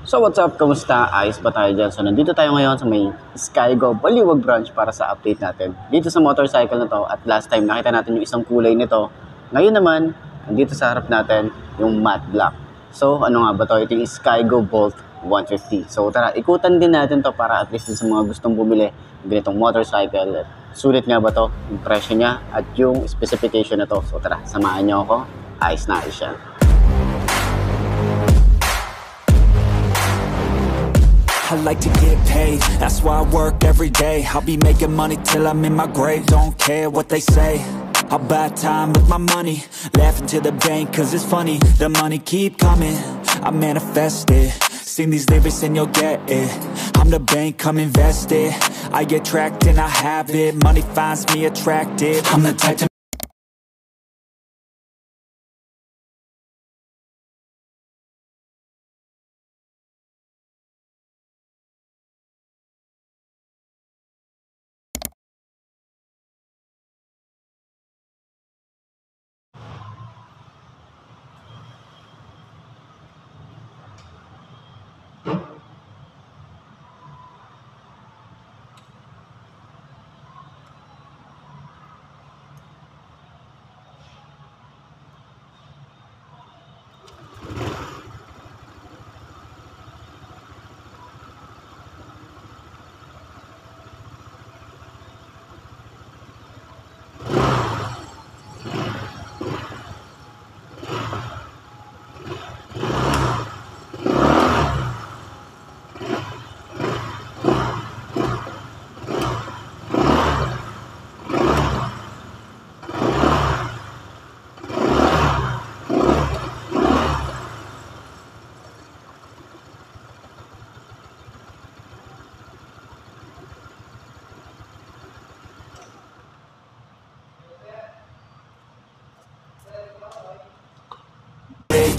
So what's up? Kamusta? Ayos ba tayo dyan? So nandito tayo ngayon sa may Skygo Baliwag branch para sa update natin dito sa motorcycle na to. At last time nakita natin yung isang kulay nito. Ngayon naman, nandito sa harap natin yung matte black. So ano nga ba to? Ito yung Skygo Bolt 150. So tara, ikutan din natin to para at least sa mga gustong bumili ng ganitong motorcycle. Sulit nga ba to? Yung presyo niya at yung specification na to. So tara, samahan niyo ako. Ayos na ayos yan. I like to get paid, that's why I work every day. I'll be making money till I'm in my grave. Don't care what they say, I'll buy time with my money. Laughing to the bank cause it's funny. The money keep coming, I manifest it. Sing these lyrics and you'll get it. I'm the bank, come invest it. I get tracked and I have it. Money finds me attractive. I'm the type to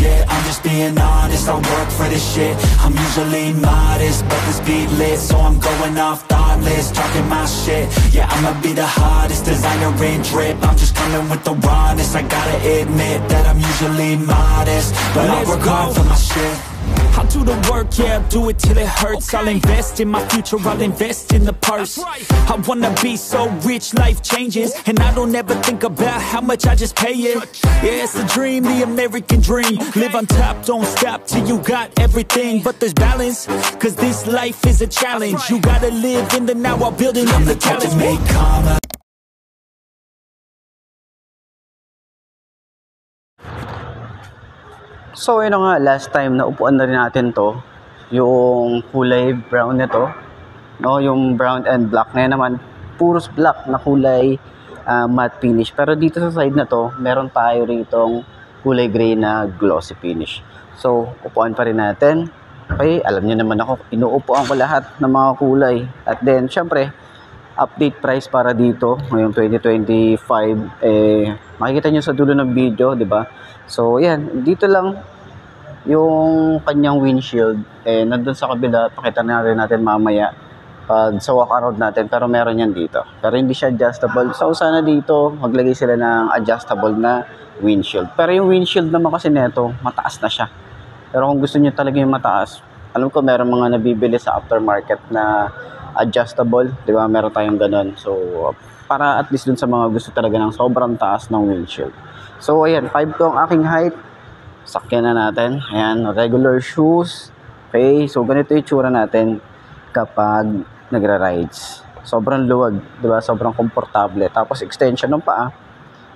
yeah, I'm just being honest, I work for this shit. I'm usually modest, but this beat lit, so I'm going off thoughtless, talking my shit. Yeah, I'ma be the hottest designer in drip. I'm just coming with the rawness. I gotta admit that I'm usually modest, but I work hard for my shit. I'll do the work, yeah, I'll do it till it hurts. I'll invest in my future, I'll invest in the purse. I wanna be so rich, life changes, and I don't ever think about how much I just pay it. Yeah, it's the dream, the American dream. Live on top, don't stop till you got everything. But there's balance, cause this life is a challenge. You gotta live in the now while building up the talent. I'm the type to make karma. So yun nga, last time na upuan na rin natin to, yung kulay brown nito, no, yung brown and black. Ngayon naman, puros black na kulay matte finish. Pero dito sa side na to, meron tayo ritong kulay gray na glossy finish. So, upuan pa rin natin. Okay, alam niyo naman ako, inuupuan ko lahat ng mga kulay. At then, syempre, update price para dito ngayong 2025 makikita nyo sa dulo ng video, di ba? So yan, dito lang yung kanyang windshield, nandun sa kabila, pakita na rin natin mamaya pag sa walk around natin, pero meron yan dito, pero hindi siya adjustable. So sana dito maglagay sila ng adjustable na windshield, pero yung windshield naman kasi neto mataas na siya. Pero kung gusto niyo talaga yung mataas, alam ko meron mga nabibili sa aftermarket na adjustable, di ba? Meron tayong ganun. So, para at least dun sa mga gusto talaga ng sobrang taas ng windshield. So, ayan, 5 to ang aking height. Sakyan na natin. Ayan, regular shoes. Okay, so ganito yung tsura natin kapag nagra-rides. Sobrang luwag, di ba? Sobrang komportable. Tapos, extension ng paa.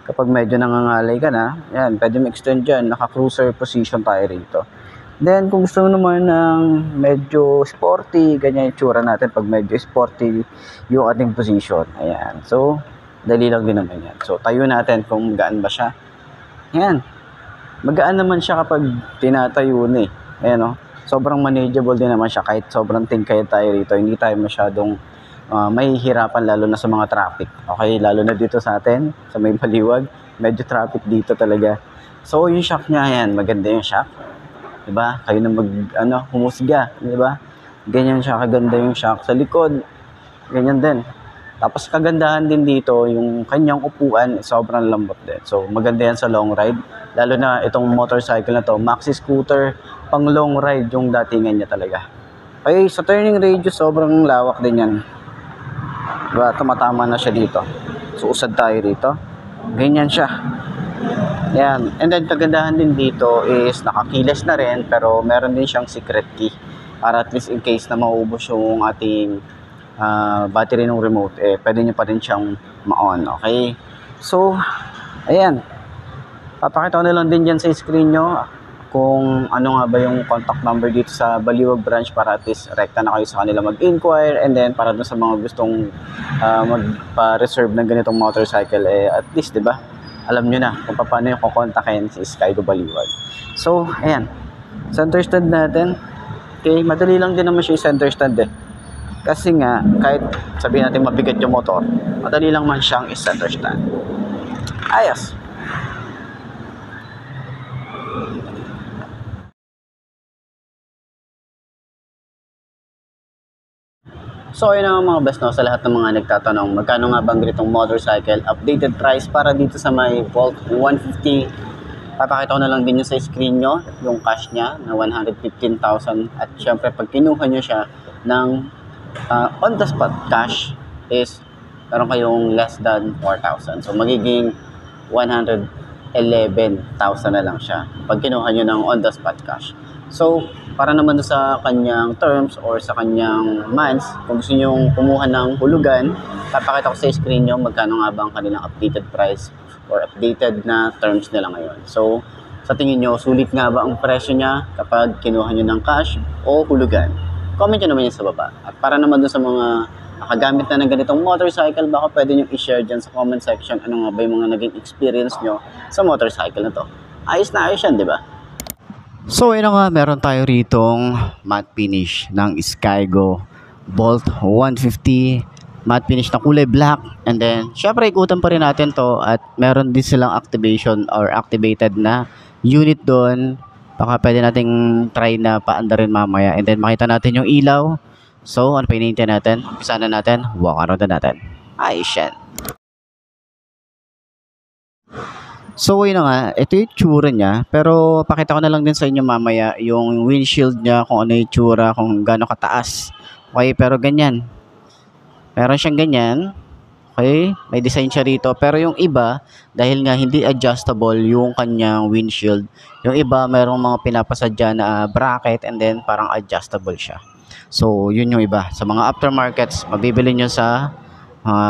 Kapag medyo nangangalay ka na, ayan, pwede ma-extend dyan. Naka-cruiser position tayo rito. Then, kung gusto mo naman ng medyo sporty, ganyan yung tsura natin pag medyo sporty yung ating position. Ayan. So, dali lang din naman yan. So, tayo natin kung magaan ba siya. Ayan. Magaan naman siya kapag tinatayo na eh. Ayan o. Sobrang manageable din naman siya kahit sobrang tingkay tayo rito. Hindi tayo masyadong mahihirapan lalo na sa mga traffic. Okay, lalo na dito sa atin, sa may Baliwag. Medyo traffic dito talaga. So, yung shock niya, ayan. Maganda yung shock. Diba? Kayo na humusga, diba? Ganyan siya kaganda yung shock sa likod. Ganyan din. Tapos kagandahan din dito yung kanyang upuan, sobrang lambot din. So maganda yan sa long ride. Lalo na itong motorcycle na to, maxi scooter, pang long ride yung datingan niya talaga. Okay, sa turning radius, sobrang lawak din yan. Diba, tumatama na siya dito. So, usad tayo dito. Ganyan siya. Yan. And then, kagandahan din dito is nakakiles na rin, pero meron din siyang secret key. Para at least in case na maubos yung ating battery ng remote, pwede nyo pa rin siyang ma-on. Okay? So, ayan. Papakita ko na lang din dyan sa screen nyo kung ano nga ba yung contact number dito sa Baliwag branch para at least rekta na kayo sa kanila mag-inquire, and then para dun sa mga gustong magpa-reserve ng ganitong motorcycle, at least, di ba? Alam nyo na kung paano yung kukontakin si Skygo Baliwag. So, ayan. Center stand natin. Okay, madali lang din naman siya yung center stand Kasi nga, kahit sabihin natin mabigat yung motor, madali lang man siyang i-center stand. Ayos! So ayun na mga best, no, sa lahat ng mga nagtatanong magkano nga bang ganitong motorcycle, updated price para dito sa may Volt 150. Papakita ko na lang din yun sa screen nyo, yung cash niya na 115,000. At syempre pag kinuha nyo siya ng on the spot cash is meron kayong less than 4,000. So magiging 111,000 na lang siya pag kinuha nyo ng on the spot cash. So para naman sa kanyang terms or sa kanyang months, kung gusto nyo kumuha ng hulugan, papakita ko sa screen nyo magkano nga ba ang kanilang updated price or updated na terms nila ngayon. So sa tingin nyo, sulit nga ba ang presyo niya kapag kinuha nyo ng cash o hulugan? Comment nyo naman yan sa baba. At para naman dun sa mga nakagamit na ng ganitong motorcycle, baka pwede nyo i-share dyan sa comment section ano nga ba yung mga naging experience nyo sa motorcycle na to. Ayos na ayos yan, di ba? So, yun nga, meron tayo ritong matte finish ng Skygo Bolt 150. Matte finish na kulay black. And then, syempre, ikutan pa rin natin to. At meron din silang activation or activated na unit doon. Baka pwede nating try na paandarin mamaya. And then makita natin yung ilaw. So, ano pa hinihintay natin? Umpisa na natin. Walk around na natin. Ayos yan. So, yun na nga. Ito yung tsura niya. Pero, pakita ko na lang din sa inyo mamaya yung windshield niya. Kung ano yung tsura. Kung gaano kataas. Okay, pero ganyan. Meron siyang ganyan. Okay, may design siya rito. Pero yung iba, dahil nga hindi adjustable yung kanyang windshield, yung iba mayroong mga pinapasadya na bracket and then parang adjustable siya. So, yun yung iba. Sa mga aftermarkets, mabibili nyo sa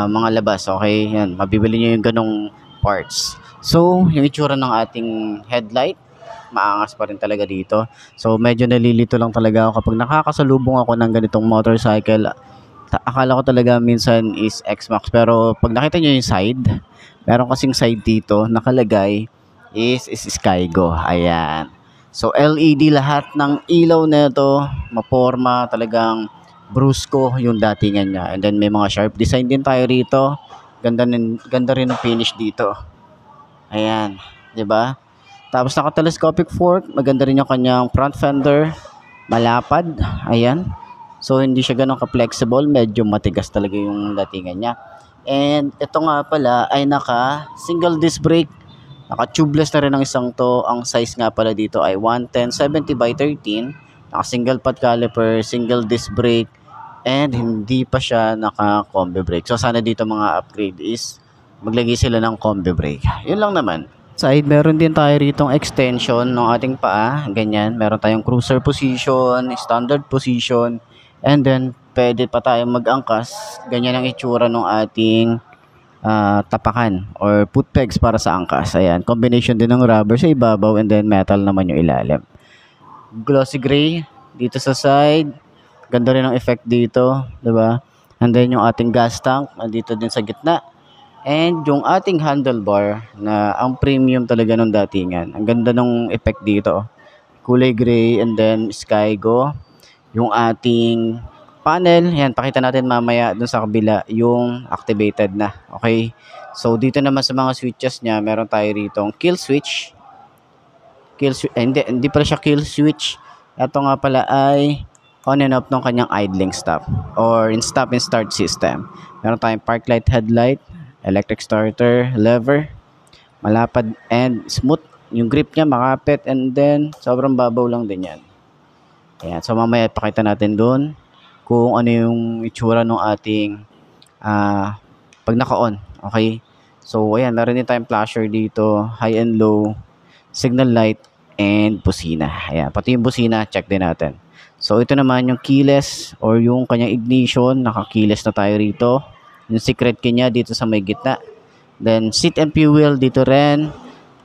mga labas. Okay, yan. Mabibili nyo yung ganong parts. So, yung itsura ng ating headlight, maangas pa rin talaga dito. So, medyo nalilito lang talaga ako kapag nakakasalubong ako ng ganitong motorcycle. Akala ko talaga minsan is X-Max, pero pag nakita nyo yung side, meron kasing side dito nakalagay is Skygo. Ayan. So LED lahat ng ilaw na ito, maporma, talagang brusco yung datingan niya. And then may mga sharp design din tayo rito. Ganda rin ng finish dito. Ayan, 'di ba? Tapos naka-telescopic fork, maganda rin yung kanyang front fender, malapad. Ayan. So, hindi siya ganun ka-flexible. Medyo matigas talaga yung datingan niya. And, ito nga pala ay naka-single disc brake. Naka-tubeless na rin ang isang to. Ang size nga pala dito ay 110/70 by 13. Naka-single pad caliper, single disc brake. And, hindi pa siya naka-combi brake. So, sana dito mga upgrade is maglagay sila ng combi brake. Yun lang naman. Side, meron din tayo ritong extension ng ating paa. Ganyan. Meron tayong cruiser position, standard position. And then, pwede pa tayo mag-angkas. Ganyan ang itsura ng ating tapakan or foot pegs para sa angkas. Ayan, combination din ng rubber sa ibabaw and then metal naman yung ilalim. Glossy gray dito sa side. Ganda rin ang effect dito, 'di ba? And then yung ating gas tank dito din sa gitna. And yung ating handlebar na ang premium talaga nung datingan. Ang ganda ng effect dito. Kulay gray and then Skygo. Yung ating panel, yan, pakita natin mamaya dun sa kabila yung activated na. Okay? So, dito naman sa mga switches niya, meron tayo rito kill switch. Hindi pala siya kill switch. Ito nga pala ay on and off ng kanyang idling stop or in stop and start system. Meron tayong park light, headlight, electric starter, lever, malapad and smooth. Yung grip niya makapit, and then sobrang babaw lang din yan. Ayan, so mamaya ipakita natin doon kung ano yung itsura ng ating pag naka-on. Okay? So ayan, meron din tayong flasher dito, high and low, signal light, and busina. Ayan, pati yung busina, check din natin. So ito naman yung keyless or yung kanyang ignition, naka-keyless na tayo rito. Yung secret key niya dito sa may gitna. Then seat and fuel dito rin.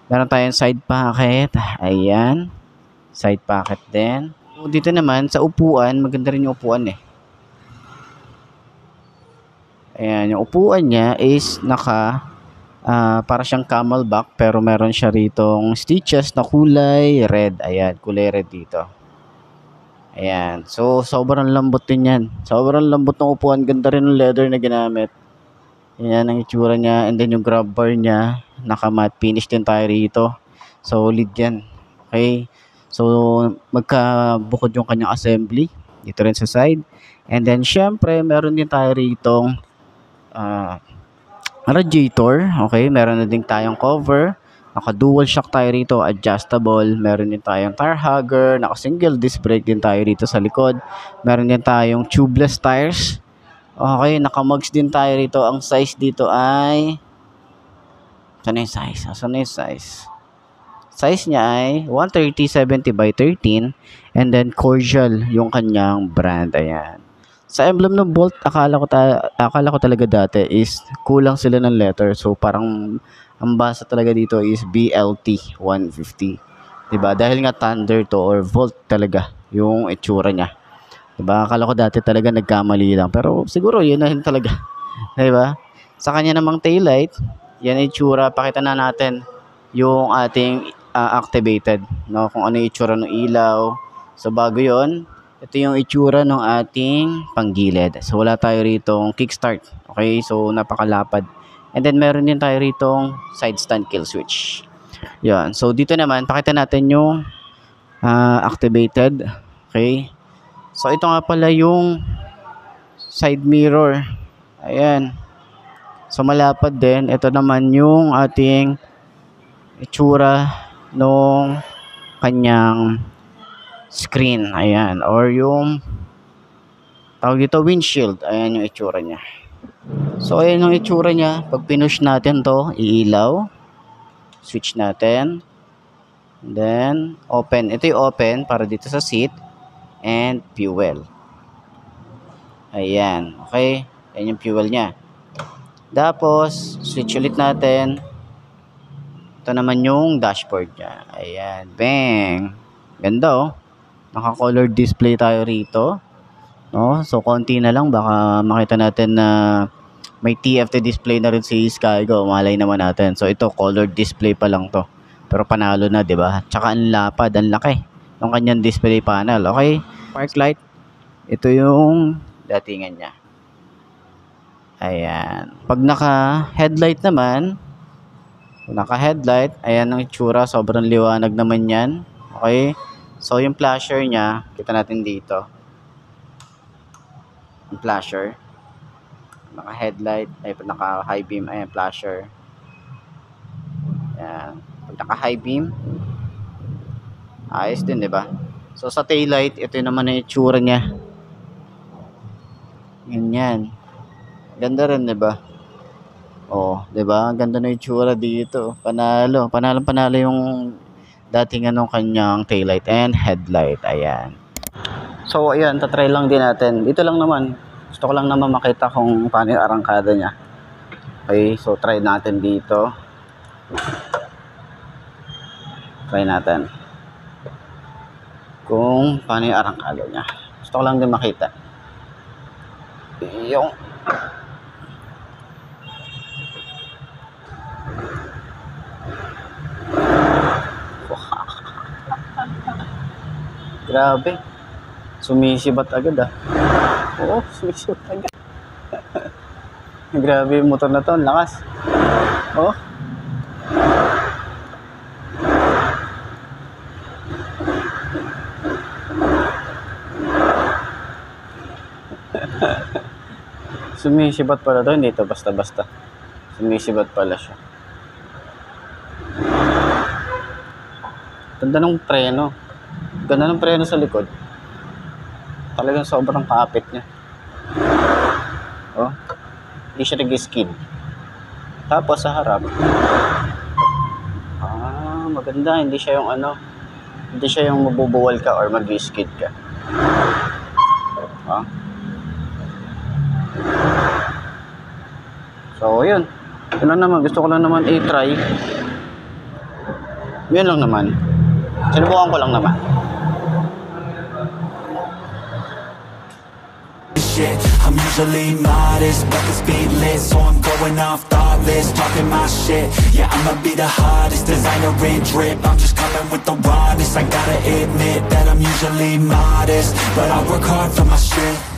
Meron tayong side pocket. Ayan. Side pocket din. So, dito naman sa upuan, maganda rin yung upuan eh. Ayan, yung upuan niya is para siyang camelback, pero meron siya ritong stitches na kulay red. Ayan, kulay red dito. Ayan. So, sobrang lambot din yan. Sobrang lambot ng upuan. Ganda rin ng leather na ginamit. Ayan ang itsura niya. And then yung grab bar niya, naka-matte finish din tayo rito. Solid yan. Okay. So, magkabukod yung kanyang assembly. Dito rin sa side. And then, syempre, meron din tayo rito radiator. Okay. Meron na din tayong cover. Naka-dual shock tayo rito. Adjustable. Meron din tayong tire hugger. Naka-single disc brake din tayo rito sa likod. Meron din tayong tubeless tires. Okay, naka-mugs din tayo rito. Ang size dito ay... Saan yung size? Saan yung size? Size niya ay 130/70/13. And then cordial yung kanyang brand. Ayan. Sa emblem ng Bolt, akala ko talaga dati is kulang sila ng letter. So parang ang basa talaga dito is BLT 150. Diba? Dahil nga Thunder to or Volt talaga yung itsura niya. Diba? Akala ko dati talaga nagkamali lang. Pero siguro yun na yun talaga. Diba? Sa kanya namang taillight, yan ang itsura. Pakita na natin yung ating activated. No? Kung ano yung itsura ng ilaw. So bago yun, ito yung itsura ng ating panggilid. So wala tayo ritong kickstart. Okay? So napakalapad. And then meron din tayo ritong side stand kill switch. Yan. So dito naman, pakita natin yung activated. Okay? So, ito nga pala yung side mirror. Ayan. So, malapad din. Ito naman yung ating itsura nung kanyang screen. Ayan. Or yung tawag dito, windshield. Ayan yung itsura niya. So, ayan yung itsura niya. Pag pinush natin to, iilaw. Switch natin. Then, open. Ito yung open para dito sa seat. And fuel. Ayan. Okay. Ayan yung fuel niya. Tapos, switch ulit natin. Ito naman yung dashboard niya. Ayan. Bang! Ganda oh. Naka-color display tayo rito. No? So, konti na lang. Baka makita natin na may TFT display na rin si Skygo. Malay naman natin. So, ito, color display pa lang to. Pero panalo na, di ba? Tsaka ang lapad, ang laki ng kanyang display panel. Okay? Park light. Ito yung datingan niya. Ayan. Pag naka-headlight naman, ayan ang itsura. Sobrang liwanag naman yan. Okay? So, yung flasher niya, kita natin dito. Yung flasher. Naka-headlight, naka-high beam, ayan, flasher. Ayan. Pag naka-high beam, ayos din, di ba? So, sa taillight, ito naman ang itsura niya. Ganyan. Ganda rin, di ba? Oh, di ba? Ganda na itsura dito. Panalo. Panalo yung dating anong kanyang taillight and headlight. Ayan. So, ayan. Tatry lang din natin. Dito lang naman. Gusto ko lang naman makita kung paano yung arangkada niya. Okay. So, try natin dito. Try natin kung paano yung arangkada niya. Gusto ko lang din makita. Yung grabe. Sumisibat agad ah. Oo, sumisibat agad. Grabe yung motor na to. Ang lakas. Oh. Sumisibat pala to, hindi to basta-basta. Sumisibat pala siya. Ganda ng preno. Ganda ng preno sa likod. Talagang sobrang kapit niya. Oh. Hindi siya nag-skid. Tapos sa harap. Maganda. Hindi siya yung ano. Hindi siya yung mabubuwal ka or mag-skid ka. Oh. So, yun. Yun lang naman. Gusto ko lang naman i-try. Yun lang naman. Sinubukan ko lang naman. Shit, I'm usually modest, but the speed lit, so I'm going off thoughtless, talking my shit. Yeah, I'ma be the hottest designer in drip. I'm just coming with the rawness. I gotta admit that I'm usually modest, but I work hard for my shit.